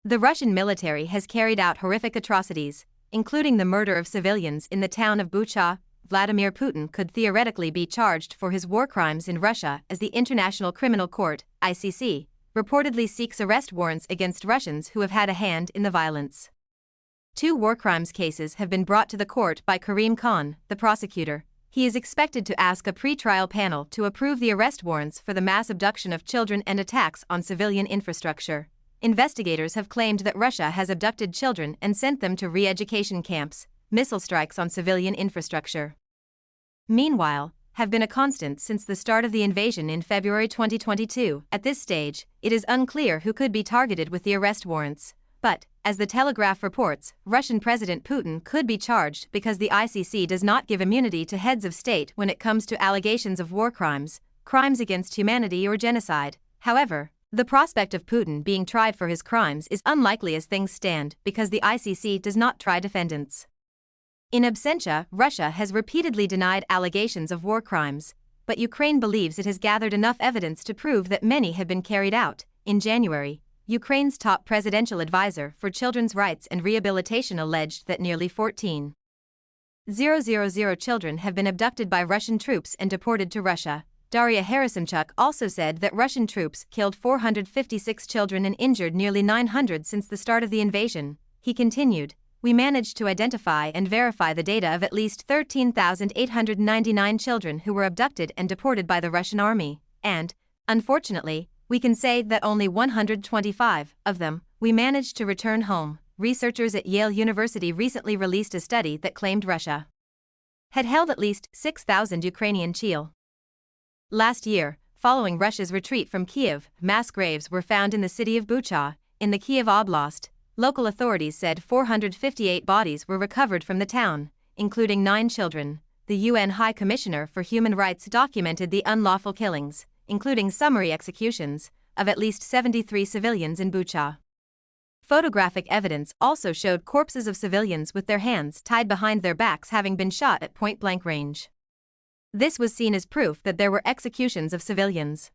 The Russian military has carried out horrific atrocities, including the murder of civilians in the town of Bucha. Vladimir Putin could theoretically be charged for his war crimes in Russia as the International Criminal Court, ICC, reportedly seeks arrest warrants against Russians who have had a hand in the violence. 2 war crimes cases have been brought to the court by Karim Khan, the prosecutor. He is expected to ask a pre-trial panel to approve the arrest warrants for the mass abduction of children and attacks on civilian infrastructure. Investigators have claimed that Russia has abducted children and sent them to re-education camps. Missile strikes on civilian infrastructure, meanwhile, have been a constant since the start of the invasion in February 2022. At this stage, it is unclear who could be targeted with the arrest warrants. But, as the Telegraph reports, Russian President Putin could be charged because the ICC does not give immunity to heads of state when it comes to allegations of war crimes, crimes against humanity or genocide. However, the prospect of Putin being tried for his crimes is unlikely as things stand because the ICC does not try defendants. In absentia, Russia has repeatedly denied allegations of war crimes, but Ukraine believes it has gathered enough evidence to prove that many have been carried out. In January, Ukraine's top presidential advisor for children's rights and rehabilitation alleged that nearly 14,000 children have been abducted by Russian troops and deported to Russia. Daria Harasimchuk also said that Russian troops killed 456 children and injured nearly 900 since the start of the invasion. He continued, "We managed to identify and verify the data of at least 13,899 children who were abducted and deported by the Russian army, and, unfortunately, we can say that only 125 of them we managed to return home." Researchers at Yale University recently released a study that claimed Russia had held at least 6,000 Ukrainian children. Last year, following Russia's retreat from Kiev, mass graves were found in the city of Bucha, in the Kiev Oblast. Local authorities said 458 bodies were recovered from the town, including 9 children. The UN High Commissioner for Human Rights documented the unlawful killings, including summary executions, of at least 73 civilians in Bucha. Photographic evidence also showed corpses of civilians with their hands tied behind their backs having been shot at point-blank range. This was seen as proof that there were executions of civilians.